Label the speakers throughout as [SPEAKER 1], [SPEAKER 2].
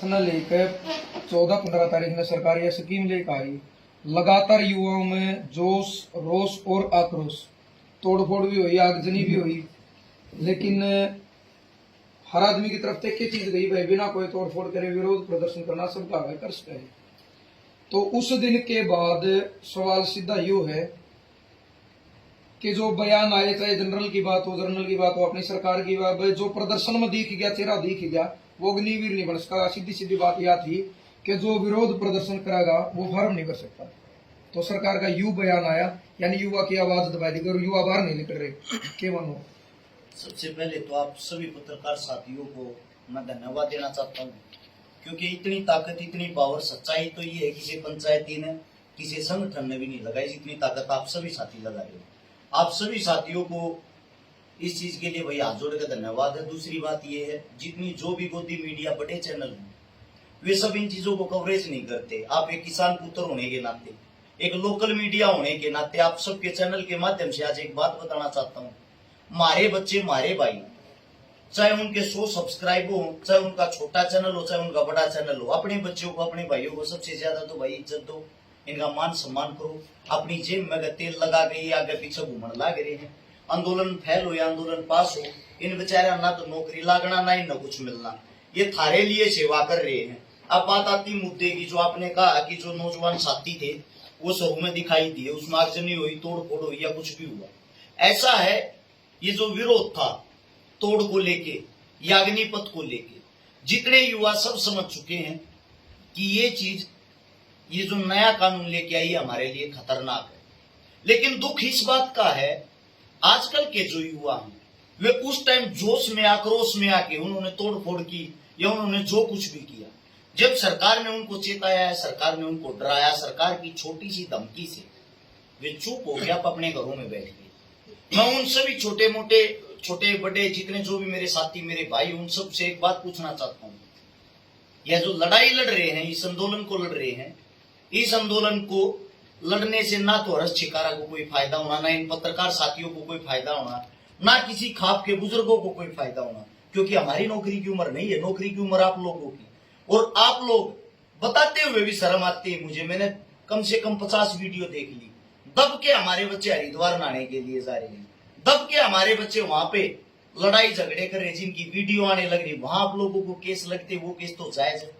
[SPEAKER 1] न लेकर 14-15 तारीख में सरकार यह स्कीम लेकर आई। लगातार युवाओं में जोश, रोष और आक्रोश, तोड़फोड़ भी हुई, आगजनी भी हुई, लेकिन हर आदमी की तरफ एक ही चीज गई, भाई बिना कोई तोड़फोड़ करे विरोध प्रदर्शन करना सबका है, कर सकता है। तो उस दिन के बाद सवाल सीधा यू है कि जो बयान आए, चाहे जनरल की बात हो, जर्नल की बात हो, अपनी सरकार की बात, जो प्रदर्शन में दिख गया, चेहरा दिख गया, वो अग्निवीर नहीं बन सकता। सीधी सीधी बात यह थी कि जो विरोध प्रदर्शन करेगा वो फॉर्म नहीं कर सकता। तो सरकार का यू बयान आया, यानी युवा की आवाज दबाई दी और युवा बाहर नहीं निकल रहे। क्या मानो?
[SPEAKER 2] सबसे पहले तो आप सभी पत्रकार साथियों को मैं धन्यवाद देना चाहता हूँ, क्योंकि इतनी ताकत, इतनी पावर, सच्चाई तो ये है किसी पंचायती ने, किसी संगठन ने भी नहीं लगाई जितनी ताकत आप सभी साथी लगा रहे हो। आप सभी साथियों को इस चीज के लिए भाई हाथ जोड़ के धन्यवाद है। दूसरी बात ये है, जितनी जो भी गोदी मीडिया, बड़े चैनल हैं, वे सब इन चीजों को कवरेज नहीं करते। आप एक किसान पुत्र होने के नाते, एक लोकल मीडिया होने के नाते, आप सबके चैनल के माध्यम से आज एक बात बताना चाहता हूँ। मारे बच्चे, मारे भाई, चाहे उनके 100 सब्सक्राइब हो, चाहे उनका छोटा चैनल हो, चाहे उनका बड़ा चैनल हो, अपने बच्चों को, अपने भाइयों को सबसे ज्यादा तो भाई इज्जत दो, इनका मान सम्मान करो। अपनी जेब में तेल लगा के आगे पीछे घूमने लग रहे हैं। आंदोलन फैल हो या आंदोलन पास हो, इन बेचारा ना तो नौकरी लागना, ना इन्हें कुछ मिलना, ये थारे लिए सेवा कर रहे हैं। अब बात आती मुद्दे की, जो आपने कहा कि जो नौजवान साथी थे वो शहरों में दिखाई दिए, उसमें आगजनी हुई, तोड़ फोड़ हुई या कुछ भी हुआ, ऐसा है। ये जो विरोध था तोड़ को लेके या अग्निपथ को लेके, जितने युवा सब समझ चुके हैं कि ये चीज, ये जो नया कानून लेके आई हमारे लिए खतरनाक है। लेकिन दुख इस बात का है, आजकल के जो युवा हैं वे उस टाइम जोश में, आक्रोश में आके उन्होंने तोड़फोड़ की या उन्होंने जो कुछ भी किया, जब सरकार ने उनको चेताया है, सरकार ने उनको डराया, सरकार की छोटी सी धमकी से वे चुप हो गया, अपने घरों में बैठ गए। मैं उन सभी छोटे मोटे, छोटे बड़े, जितने जो भी मेरे साथी, मेरे भाई, उन सब से एक बात पूछना चाहता हूँ। यह जो लड़ाई लड़ रहे हैं, इस आंदोलन को लड़ रहे हैं, इस आंदोलन को लड़ने से ना तो हर्ष छिकारा को कोई फायदा होना, ना इन पत्रकार साथियों को कोई फायदा होना, ना किसी खाप के बुजुर्गों को कोई फायदा होना, क्योंकि हमारी नौकरी की उम्र नहीं है, नौकरी की उम्र आप लोगों की। और आप लोग बताते हुए भी शर्म आती है मुझे। मैंने कम से कम 50 वीडियो देख ली। दब के हमारे बच्चे हरिद्वार नहाने के लिए जा रहे हैं, दब के हमारे बच्चे वहां पे लड़ाई झगड़े कर रहे, जिनकी वीडियो आने लग रही, वहां आप लोगों को केस लगते, वो केस तो जायज है।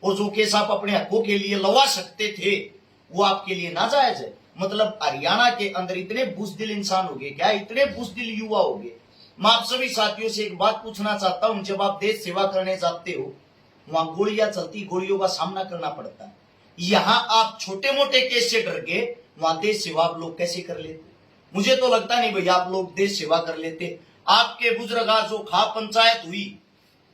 [SPEAKER 2] और जो केस आप अपने हकों के लिए लड़वा सकते थे वो आपके लिए नाजायज है। मतलब हरियाणा के अंदर इतने बुजदिल इंसान हो गए क्या, इतने बुजदिल युवा हो गए। मैं आप सभी साथियों से एक बात पूछना चाहता हूं, जब आप देश सेवा करने जाते हो, वहां गोलियां चलती, गोलियों का सामना करना पड़ता है। यहां आप छोटे मोटे केस से डर के वहां देश सेवा आप लोग कैसे कर लेते? मुझे तो लगता नहीं भैया आप लोग देश सेवा कर लेते। आपके बुजुर्ग, जो खा पंचायत हुई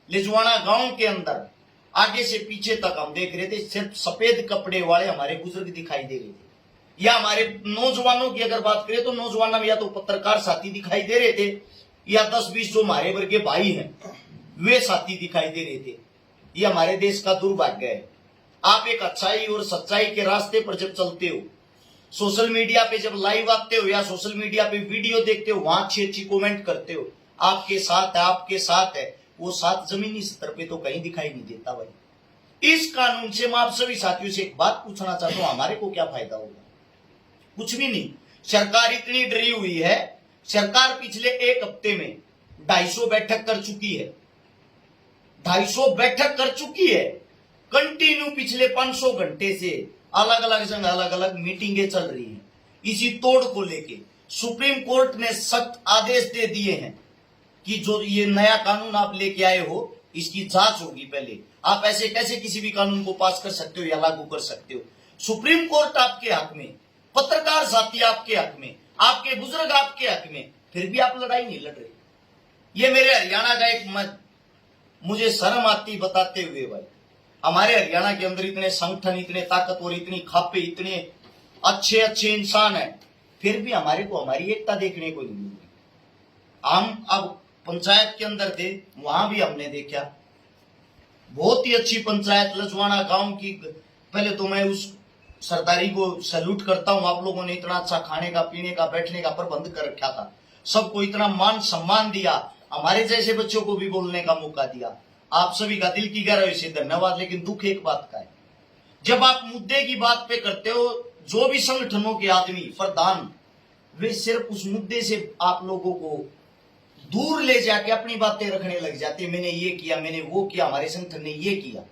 [SPEAKER 2] लिजवाना गांव के अंदर, आगे से पीछे तक हम देख रहे थे, सिर्फ सफेद कपड़े वाले हमारे बुजुर्ग दिखाई दे रहे थे। या हमारे नौजवानों की अगर बात करें तो नौजवानों में या तो पत्रकार साथी दिखाई दे रहे थे, या 10-20 जो हमारे वर्ग के भाई हैं वे साथी दिखाई दे रहे थे। ये हमारे देश का दुर्भाग्य है। आप एक अच्छाई और सच्चाई के रास्ते पर जब चलते हो, सोशल मीडिया पे जब लाइव आते हो या सोशल मीडिया पे वीडियो देखते हो, वहां अच्छी अच्छी कमेंट करते हो, आपके साथ है, आपके साथ है, वो साथ जमीनी स्तर पे तो कहीं दिखाई नहीं देता भाई। इस कानून से मैं आप सभी साथियों से एक बात पूछना चाहता हूं, हमारे को क्या फायदा होगा? कुछ भी नहीं। सरकार इतनी डरी हुई है, सरकार पिछले एक हफ्ते में 250 बैठक कर चुकी है, 250 बैठक कर चुकी है। कंटिन्यू पिछले 500 घंटे से अलग अलग जगह अलग अलग मीटिंगें चल रही हैं इसी तोड़ को लेके। सुप्रीम कोर्ट ने सख्त आदेश दे दिए हैं कि जो ये नया कानून आप लेके आए हो, इसकी जांच होगी पहले। आप ऐसे कैसे किसी भी कानून को पास कर सकते हो या लागू कर सकते हो? सुप्रीम कोर्ट आपके हक में, पत्रकार साथी आपके हक में, आपके बुजुर्ग आपके हक में, फिर भी आप लड़ाई नहीं लड़ रहे। ये मेरे हरियाणा का एक मुझे शर्म आती बताते हुए भाई। हमारे हरियाणा के अंदर इतने संगठन, इतने ताकतवर, इतनी खापे, इतने अच्छे अच्छे इंसान हैं, फिर भी हमारे को हमारी एकता देखने को नहीं मिली। हम अब पंचायत के अंदर थे, वहां भी हमने देखा बहुत ही अच्छी पंचायत लजवाना गांव की। पहले तो मैं उस सरदारी को सैल्यूट करता हूं, आप लोगों ने इतना अच्छा खाने का, पीने का, बैठने का प्रबंध कर रखा था, सबको इतना मान सम्मान दिया, हमारे जैसे बच्चों को भी बोलने का मौका दिया। आप सभी का दिल की गहराई से धन्यवाद। लेकिन दुख एक बात का है, जब आप मुद्दे की बात पे करते हो, जो भी संगठनों के आदमी प्रधान, वे सिर्फ उस मुद्दे से आप लोगों को दूर ले जाके अपनी बातें रखने लग जाते हैं। मैंने ये किया, मैंने वो किया, हमारे संगठन ने ये किया।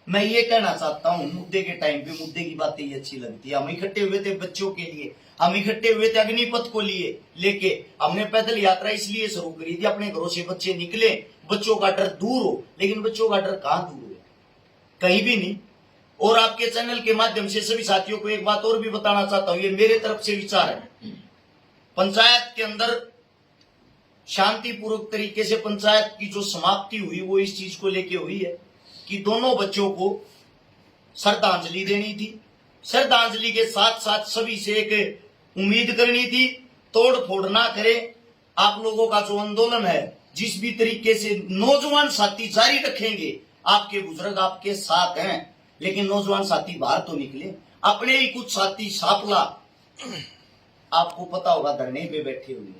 [SPEAKER 2] मैं ये कहना चाहता हूं, मुद्दे के टाइम पे मुद्दे की बातें ही अच्छी लगती है। हम इकट्ठे हुए थे बच्चों के लिए, हम इकट्ठे हुए थे अग्निपथ को लिए लेके। हमने पैदल यात्रा इसलिए शुरू करी थी, अपने घरों से बच्चे निकले, बच्चों का डर दूर हो। लेकिन बच्चों का डर कहां दूर हो, कहीं भी नहीं। और आपके चैनल के माध्यम से सभी साथियों को एक बात और भी बताना चाहता हूं, ये मेरे तरफ से विचार है। पंचायत के अंदर शांतिपूर्वक तरीके से पंचायत की जो समाप्ति हुई वो इस चीज को लेके हुई है कि दोनों बच्चों को श्रद्धांजलि देनी थी। श्रद्धांजलि के साथ साथ सभी से एक उम्मीद करनी थी, तोड़ फोड़ ना करे। आप लोगों का जो आंदोलन है, जिस भी तरीके से नौजवान साथी जारी रखेंगे, आपके बुजुर्ग आपके साथ हैं, लेकिन नौजवान साथी बाहर तो निकले। अपने ही कुछ साथी सापला, आपको पता होगा, धरने पे बैठे हुए हैं।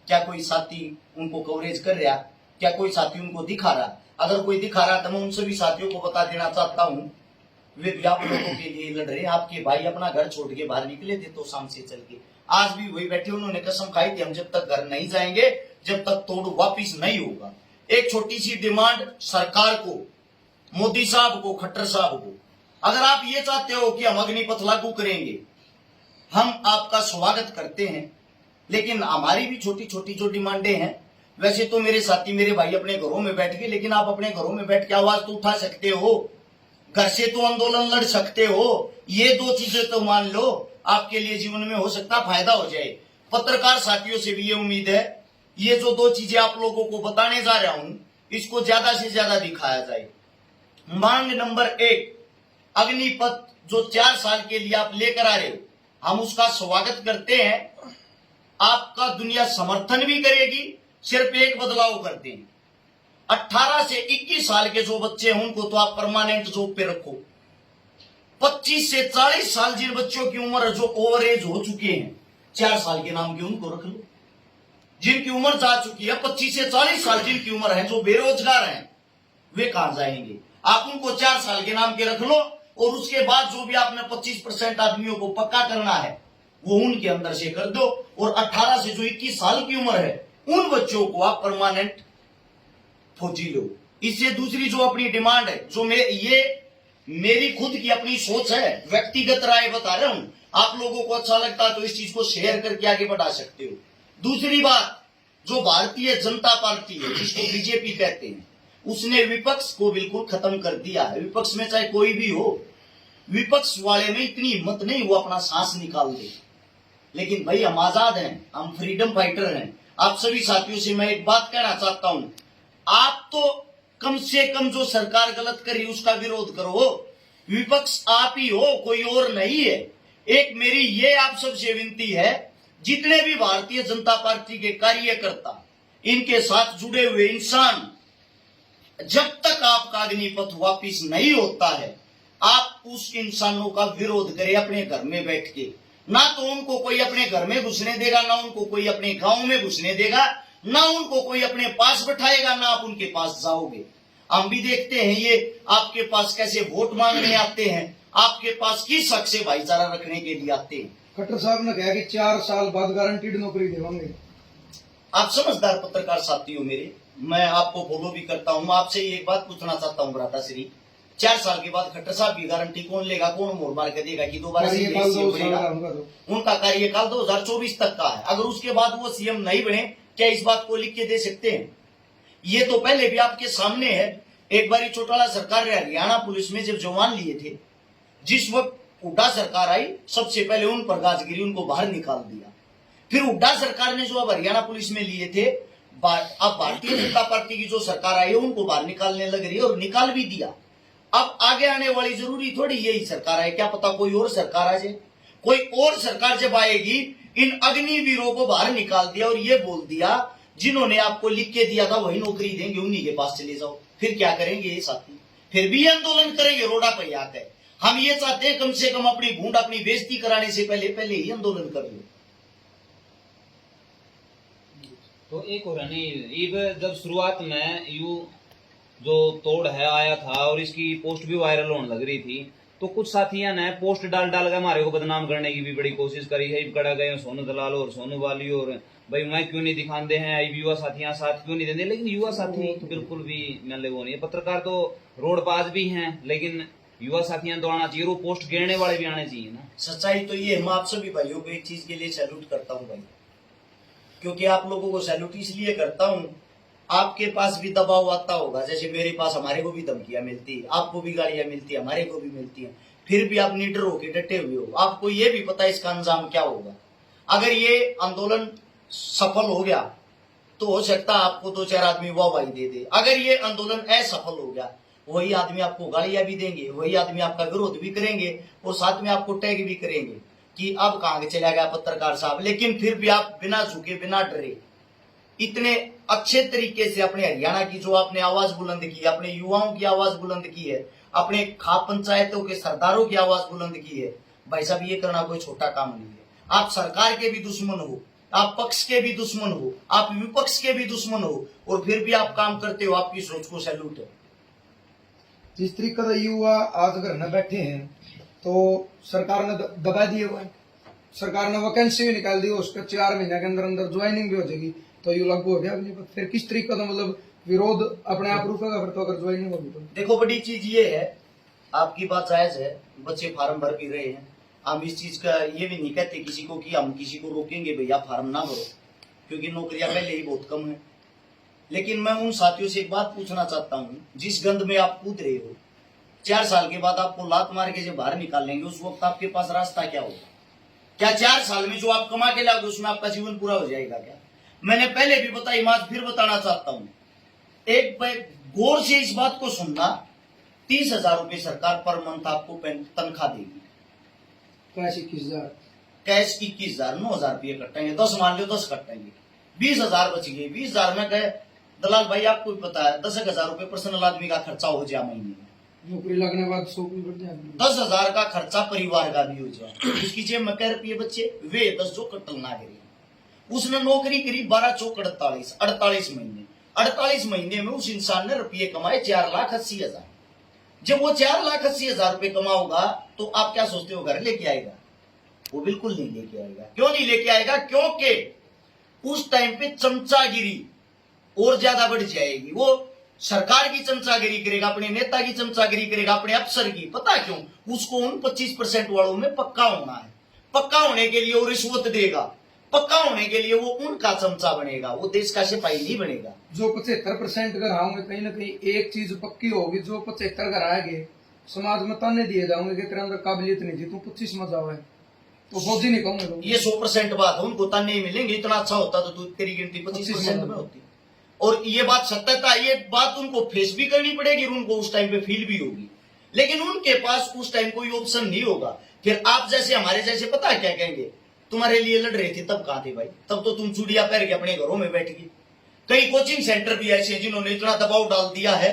[SPEAKER 2] क्या कोई साथी उनको कवरेज कर रहा? क्या कोई साथी उनको दिखा रहा? अगर कोई दिखा रहा तो मैं उन सभी साथियों को बता देना चाहता हूं, वे भी आप लोगों के लिए लड़ रहे हैं। आपके भाई अपना घर छोड़ के बाहर निकले थे तो शाम से चल के आज भी वही बैठे, उन्होंने कसम खाई थी, हम जब तक घर नहीं जाएंगे, जब तक तोड़ वापिस नहीं होगा। एक छोटी सी डिमांड सरकार को, मोदी साहब को, खट्टर साहब को, अगर आप ये चाहते हो कि हम अग्निपथ लागू करेंगे, हम आपका स्वागत करते हैं। लेकिन हमारी भी छोटी छोटी जो डिमांडें हैं, वैसे तो मेरे साथी, मेरे भाई अपने घरों में बैठ गए, लेकिन आप अपने घरों में बैठ के आवाज तो उठा सकते हो, घर से तो आंदोलन लड़ सकते हो। ये दो चीजें तो मान लो, आपके लिए जीवन में हो सकता फायदा हो जाए। पत्रकार साथियों से भी ये उम्मीद है, ये जो दो चीजें आप लोगों को बताने जा रहा हूं, इसको ज्यादा से ज्यादा दिखाया जाए। मांग नंबर 1, अग्निपथ जो 4 साल के लिए आप लेकर आ रहे हो, हम उसका स्वागत करते हैं। आपका दुनिया समर्थन भी करेगी, सिर्फ एक बदलाव करते हैं, 18 से 21 साल के जो बच्चे हैं उनको तो आप परमानेंट जॉब पे रखो। 25 से 40 साल जिन बच्चों की उम्र जो ओवर एज हो चुके हैं, 4 साल के नाम के उनको रख लो। जिनकी उम्र जा चुकी है 25 से 40 साल जिनकी उम्र है, जो बेरोजगार हैं, वे कहां जाएंगे? आप उनको 4 साल के नाम के रख लो, और उसके बाद जो भी आपने 25% आदमियों को पक्का करना है वो उनके अंदर से कर दो। और 18 से जो 21 साल की उम्र है, उन बच्चों को आप परमानेंट फौजी लो। इससे दूसरी जो अपनी डिमांड है, जो ये मेरी खुद की अपनी सोच है, व्यक्तिगत राय बता रहा हूं, आप लोगों को अच्छा लगता है तो इस चीज को शेयर करके आगे बढ़ा सकते हो। दूसरी बात, जो भारतीय जनता पार्टी है, जिसको बीजेपी कहते हैं, उसने विपक्ष को बिल्कुल खत्म कर दिया है। विपक्ष में चाहे कोई भी हो, विपक्ष वाले में इतनी हिम्मत नहीं वो अपना सांस निकाल दे। लेकिन भाई हम आजाद हैं, हम फ्रीडम फाइटर हैं। आप सभी साथियों से मैं एक बात कहना चाहता हूं, आप तो कम से कम जो सरकार गलत करी उसका विरोध करो। विपक्ष आप ही हो, कोई और नहीं है। एक मेरी ये आप सबसे विनती है, जितने भी भारतीय जनता पार्टी के कार्यकर्ता, इनके साथ जुड़े हुए इंसान, जब तक आपका अग्निपथ वापिस नहीं होता है, आप उस इंसानों का विरोध करें अपने घर में बैठ के। ना तो उनको कोई अपने घर में घुसने देगा, ना उनको कोई अपने गांव में घुसने देगा, ना उनको कोई अपने पास बैठाएगा, ना आप उनके पास जाओगे। हम भी देखते हैं ये आपके पास कैसे वोट मांगने आते हैं, आपके पास किस हक से भाईचारा रखने के लिए आते हैं।
[SPEAKER 1] खट्टर साहब ने कहा कि 4 साल बाद गारंटीड नौकरी देवांगे।
[SPEAKER 2] आप समझदार पत्रकार साथी हो मेरे, मैं आपको फॉलो भी करता हूं। मैं आपसे एक बात पूछना चाहता हूं भ्राता श्री, 4 साल के बाद खट्टर साहब की गारंटी कौन लेगा? कौन मोड़ मार के देगा कि दोबारा सीएम बनेगा? उनका कार्यकाल 2024 तक का है। अगर उसके बाद वो सीएम नहीं बने, क्या इस बात को लिख के दे सकते हैं? ये तो पहले भी आपके सामने है। एक बार चौटाला सरकार ने हरियाणा पुलिस में जब जवान लिए थे, जिस वक्त हुड्डा सरकार आई, सबसे पहले उन पर गाज गिरी, उनको बाहर निकाल दिया। फिर हुड्डा सरकार ने जो अब हरियाणा पुलिस में लिए थे, अब भारतीय जनता पार्टी की जो सरकार आई है उनको बाहर निकालने लग रही है, और निकाल भी दिया। अब आगे आने वाली जरूरी थोड़ी यही सरकार है, क्या पता कोई और सरकार आ जाए। कोई और सरकार जब आएगी, इन अग्निवीरों को बाहर निकाल दिया और ये बोल दिया जिन्होंने आपको लिख के दिया था वही नौकरी देंगे, उन्हीं के पास चले जाओ। फिर क्या करेंगे ये साथी? फिर भी आंदोलन करेंगे, रोडा पे आकर। हम ये चाहते हैं कम से कम अपनी भूड, अपनी बेइज्जती कराने से पहले ही आंदोलन कर लो।
[SPEAKER 3] तो एक और नहीं, जब शुरुआत में यू जो तोड़ है आया था और इसकी पोस्ट भी वायरल होने लग रही थी, तो कुछ साथियों ने पोस्ट डाल डाल के हमारे को बदनाम करने की भी बड़ी कोशिश करी है। कड़ा गए सोनू दलाल और सोनू वाली और भाई मैं क्यों नहीं दिखाते हैं, युवा साथियां साथ क्यों नहीं देते। लेकिन युवा साथी बिल्कुल भी मैंने वो नहीं है। पत्रकार तो रोडबाज भी हैं, लेकिन युवा साथियां तो आना चाहिए, वो पोस्ट गिरने वाले भी आने चाहिए ना।
[SPEAKER 2] सच्चाई तो ये, मैं आप सभी भाइयों को एक चीज के लिए सैल्यूट करता हूँ भाई, क्योंकि आप लोगों को सैल्यूट इसलिए करता हूँ, आपके पास भी दबाव आता होगा, जैसे मेरे पास, हमारे को भी धमकियां मिलती है, आपको भी गालियां मिलती है, हमारे को भी मिलती है, फिर भी आप निडर होके डटे हुए हो। आपको ये भी पता है इसका अंजाम क्या होगा। अगर ये आंदोलन सफल हो गया तो हो सकता है आपको दो चार आदमी वाहवाही दे दे। अगर ये आंदोलन असफल हो गया, वही आदमी आपको गालियां भी देंगे, वही आदमी आपका विरोध भी करेंगे और साथ में आपको टैग भी करेंगे कि अब कहां चला गया पत्रकार साहब। लेकिन फिर भी आप बिना झुके, बिना डरे, इतने अच्छे तरीके से अपने हरियाणा की जो आपने आवाज बुलंद की, अपने युवाओं की आवाज बुलंद की है, अपने खाप पंचायतों के सरदारों की आवाज बुलंद की है। भाई साहब, ये करना कोई छोटा काम नहीं है। आप सरकार के भी दुश्मन हो, आप पक्ष के भी दुश्मन हो, आप विपक्ष के भी दुश्मन हो, और फिर भी आप काम करते हो। आपकी सोच को सैल्यूट है।
[SPEAKER 1] जिस तरीके से युवा आज घर न बैठे हैं, तो सरकार ने दबा दिए हुए हैं। सरकार ने वैकेंसी भी निकाल दी, उसका 4 महीने के अंदर अंदर ज्वाइनिंग भी हो जाएगी, तो ये लागू हो गया। फिर किस तरीके का मतलब विरोध अपने आप रुकेगा फिर, तो अगर ज्वाइनिंग होगी तो।
[SPEAKER 2] देखो, बड़ी चीज ये है, आपकी बात जायज है, बच्चे फार्म भर भी रहे हैं। हम इस चीज का ये भी नहीं कहते किसी को कि हम किसी को रोकेंगे भैया फार्म ना भरो, क्योंकि नौकरियां पहले ही बहुत कम है। लेकिन मैं उन साथियों से एक बात पूछना चाहता हूँ, जिस गंद में आप कूद रहे हो, 4 साल के बाद आपको लात मार के जब बाहर निकाल लेंगे, उस वक्त आपके पास रास्ता क्या होगा? क्या 4 साल में जो आप कमा के लाओगे उसमें आपका जीवन पूरा हो जाएगा क्या? मैंने पहले भी बताई, मैं आज फिर बताना चाहता हूँ। एक गौर से इस बात को सुनना, 30,000 रुपए सरकार पर मंथ आपको तनख्वाह देगी।
[SPEAKER 1] कैश 21,000,
[SPEAKER 2] कैश 21,000, 9,000 रुपये कटेंगे, 10 मान लो 10 कटेंगे, 20,000 बच गए। 20,000 में कहे दलाल भाई, आपको भी पता है 10,000 रुपए पर्सनल आदमी का खर्चा हो जाए महीने में,
[SPEAKER 1] नौकरी लगने के बाद 100 भी बढ़ जाएगी।
[SPEAKER 2] 10,000 का खर्चा परिवार का भी हो जाए। उसकी जेब में 1 रुपये बच्चे, वे 10 जो कटल ना करें। उसने नौकरी करी 12 चौक 48, 48 महीने। 48 महीने में उस इंसान ने रुपये कमाए 4,80,000। जब वो 4,80,000 रुपये कमाओगा, तो आप क्या सोचते हो घर लेके आएगा? वो बिल्कुल नहीं लेके आएगा। क्यों नहीं लेके आएगा? क्योंकि उस टाइम पे चमचागिरी और ज्यादा बढ़ जाएगी। वो सरकार की चमचागिरी करेगा, अपने नेता की चमचागिरी करेगा, अपने अफसर की। पता क्यों? उसको उन 25% वालों में पक्का होना है। पक्का होने के लिए वो रिश्वत देगा, पक्का होने के लिए वो उनका चमचा बनेगा, वो देश का सिपाही नहीं बनेगा।
[SPEAKER 1] जो 75% घर आओगे, कहीं ना कहीं एक चीज पक्की होगी, जो 75 घर आएंगे, समाज में ताने दिए जाओगे कि तेरे अंदर काबिलियत नहीं थी, तू 25 में जाओ है, तो फौजी नहीं कहूंगे।
[SPEAKER 2] ये 100% बात है, उनको ताने मिलेंगे। इतना अच्छा होता तो तू तेरी गिनती 25% में होती। और ये बात सत्यता, ये बात उनको फेस भी करनी पड़ेगी, उनको उस टाइम पे फील भी होगी। लेकिन उनके पास उस टाइम कोई ऑप्शन नहीं होगा। फिर आप जैसे, हमारे जैसे, पता है क्या कहेंगे? तुम्हारे लिए लड़ रहे थे तब कहां थे भाई? तब तो तुम चूड़िया पहन के अपने घरों में बैठ गए। कई कोचिंग सेंटर भी ऐसे हैं जिन्होंने इतना दबाव डाल दिया है,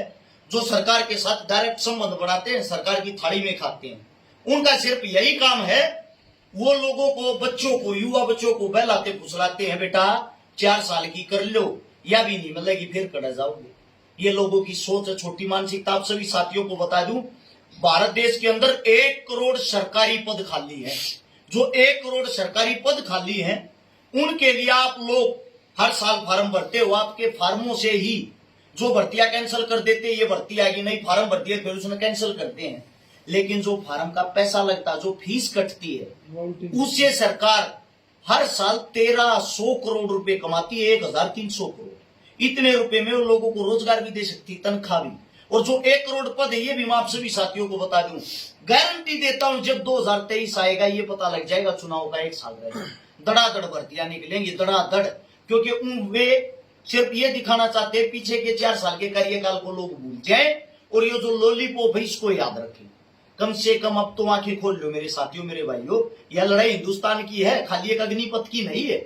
[SPEAKER 2] जो सरकार के साथ डायरेक्ट संबंध बनाते हैं, सरकार की थाली में खाते हैं। उनका सिर्फ यही काम है, वो लोगों को, बच्चों को, युवा बच्चों को बहलाते फुसलाते हैं, बेटा 4 साल की कर लो, या भी नहीं मिलेगी फिर कड़ा जाओगे। ये लोगों की सोच है, छोटी मानसिकता। आप सभी साथियों को बता दूं, भारत देश के अंदर 1 करोड़ सरकारी पद खाली है। जो 1 करोड़ सरकारी पद खाली हैं, उनके लिए आप लोग हर साल फार्म भरते हो। आपके फार्मों से ही जो भर्तियां कैंसिल कर देते हैं, ये भर्ती आएगी नहीं, फार्म भरती है, फिर उसमें कैंसिल करते हैं। लेकिन जो फार्म का पैसा लगता है, जो फीस कटती है, उससे सरकार हर साल 1,300 करोड़ रुपए कमाती है। 1,300 करोड़, इतने रुपए में उन लोगों को रोजगार भी दे सकती, तनख्वाह भी। और जो 1 करोड़ पद है, ये भी मैं आप सभी साथियों को बता दूं, गारंटी देता हूं, जब 2023 आएगा, ये पता लग जाएगा, चुनाव का 1 साल रहेगा, धड़ाधड़ भर्तियां निकलेंगी, धड़ाधड़। क्योंकि वे सिर्फ ये दिखाना चाहते हैं पीछे के 4 साल के कार्यकाल को लोग भूल जाए, और ये जो लॉलीपॉप है इसको याद रखें। कम से कम अब तो आंखें खोल लो मेरे साथियों, मेरे भाइयों। यह लड़ाई हिंदुस्तान की है, खाली एक अग्निपथ की नहीं है।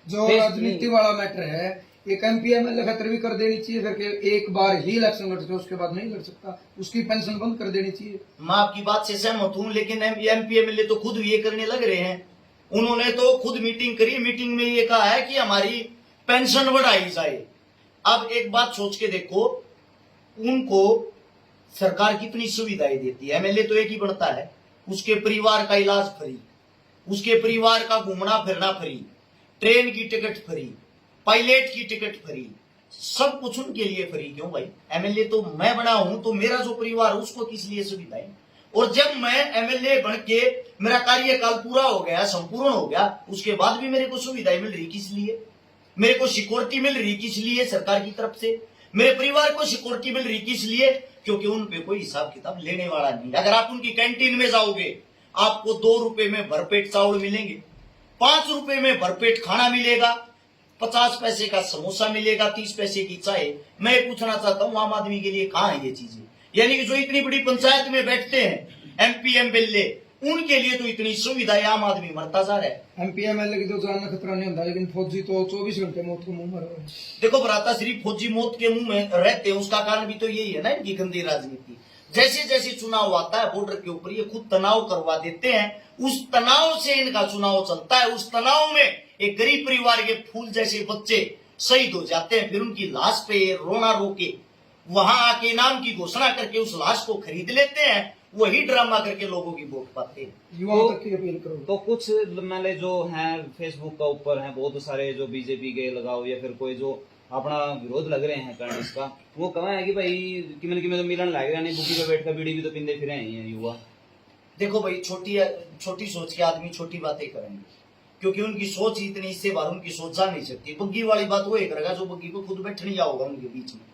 [SPEAKER 1] जो राजनीति वाला मैटर है, एक MP MLA खतर भी कर देनी चाहिए, करके एक बार ही इलेक्शन लड़ सके, उसके बाद नहीं लड़ सकता, उसकी पेंशन बंद कर देनी चाहिए।
[SPEAKER 2] मैं आपकी बात से सहमत हूं, लेकिन MP MLA तो खुद ये करने लग रहे हैं। उन्होंने तो खुद मीटिंग करी, मीटिंग में ये कहा है कि हमारी पेंशन बढ़ाई जाए। अब एक बात सोच के देखो, उनको सरकार कितनी सुविधाएं देती है। एमएलए तो एक ही बनता है, उसके परिवार का इलाज फ्री, उसके परिवार का घूमना फिरना फ्री, ट्रेन की टिकट फ्री, पायलट की टिकट फ्री, सब कुछ उनके लिए फ्री। क्यों भाई? एमएलए तो मैं बना हूं, तो मेरा जो परिवार है उसको किस लिए सुविधाएं? और जब मैं एमएलए बन के मेरा कार्यकाल पूरा हो गया, संपूर्ण हो गया, उसके बाद भी मेरे को सुविधाएं मिल रही किस लिए? मेरे को सिक्योरिटी मिल रही किस लिए? सरकार की तरफ से। मेरे परिवार को सिक्योरिटी मिल रही किस लिए? क्योंकि उन पे कोई हिसाब किताब लेने वाला नहीं। अगर आप उनकी कैंटीन में जाओगे, आपको 2 रुपए में भरपेट चावल मिलेंगे, 5 रुपए में भरपेट खाना मिलेगा, 50 पैसे का समोसा मिलेगा, 30 पैसे की चाय। मैं पूछना चाहता हूं, आम आदमी के लिए कहां है ये चीजें? यानी कि जो इतनी बड़ी पंचायत में बैठते हैं एमपी एमएलए, उनके लिए तो इतनी सुविधाएं, आम आदमी मरता जा रहा है।
[SPEAKER 1] एमपी एमएलए की तो जान का खतरा नहीं होता, लेकिन फौजी तो 24 घंटे मौत के मुंह मर रहे हैं।
[SPEAKER 2] देखो भ्राता श्री, फौजी मौत के मुंह में रहते हैं, उसका कारण भी तो यही है ना, इनकी गंदी राजनीति। जैसे जैसे चुनाव आता है बॉर्डर के ऊपर, ये खुद तनाव करवा देते हैं, उस तनाव से इनका चुनाव चलता है। उस तनाव में एक गरीब परिवार के फूल जैसे बच्चे शहीद हो जाते हैं, फिर उनकी लाश पे रोना रो के वहां आके इनाम की घोषणा करके उस लाश को खरीद लेते हैं, वही ड्रामा करके लोगों की वोट पाते हैं।
[SPEAKER 1] युवाओं तक की अपील करो।
[SPEAKER 3] तो कुछ मैंने जो हैं फेसबुक का ऊपर हैं बहुत सारे जो बीजेपी के लगाओ या फिर कोई जो अपना विरोध लग रहे हैं करने इसका, वो कहा है कि भाई कि तो मिलन लग रहा नहीं, बुकी पे बैठ कर बीड़ी भी तो पिंदे फिरे हैं युवा।
[SPEAKER 2] देखो भाई, छोटी सोच के आदमी छोटी बातें करेंगे, क्योंकि उनकी सोच ही इतनी, इससे बाहर उनकी सोच जा नहीं सकती। बग्गी वाली बात वो एक करेगा जो बग्गी को खुद बैठ नहीं जाओगा उनके बीच में।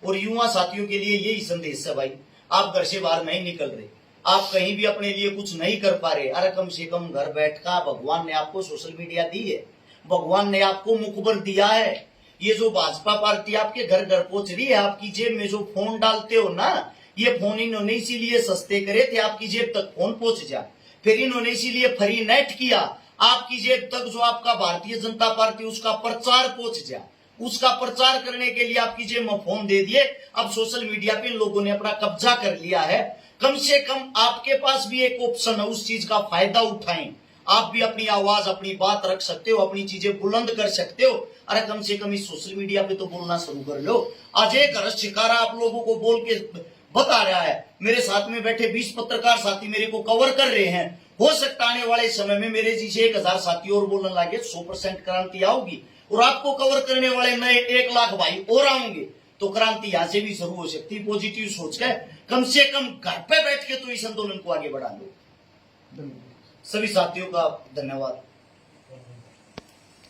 [SPEAKER 2] और युवा साथियों के लिए यही संदेश है भाई, आप घर से बाहर नहीं निकल रहे, आप कहीं भी अपने लिए कुछ नहीं कर पा रहे, अरे कम से कम घर बैठ कर, भगवान ने आपको सोशल मीडिया दी है, भगवान ने आपको मुखबर दिया है। ये जो भाजपा पार्टी आपके घर घर पहुंच रही है, आपकी जेब में जो फोन डालते हो ना, ये फोन इन्होंने इसीलिए सस्ते करे थे, आपकी जेब तक फोन पहुंच जाए। फिर इन्होंने इसीलिए फ्री नेट किया, आपकी जेब तक जो आपका भारतीय जनता पार्टी उसका प्रचार पहुंच जाए। उसका प्रचार करने के लिए आपकी जेब में फोन दे दिए। अब सोशल मीडिया पे इन लोगों ने अपना कब्जा कर लिया है। कम से कम आपके पास भी एक ऑप्शन है, उस चीज का फायदा उठाएं। आप भी अपनी आवाज, अपनी बात रख सकते हो, अपनी चीजें बुलंद कर सकते हो। अरे कम से कम इस सोशल मीडिया पे तो बोलना शुरू कर लो। आज एक शिकारा आप लोगों को बोल के बता रहा है, मेरे साथ में बैठे 20 पत्रकार साथी मेरे को कवर कर रहे हैं। हो सकता आने वाले समय में मेरे जैसे 1000 साथी और बोलने लगे, 100% क्रांति आओगी और आपको कवर करने वाले नए 1 लाख भाई और आएंगे, तो क्रांति यहां से भी शुरू हो सकती है। पॉजिटिव सोच के कम से कम घर पे बैठ के तो इस आंदोलन को आगे बढ़ा लो। सभी साथियों का धन्यवाद।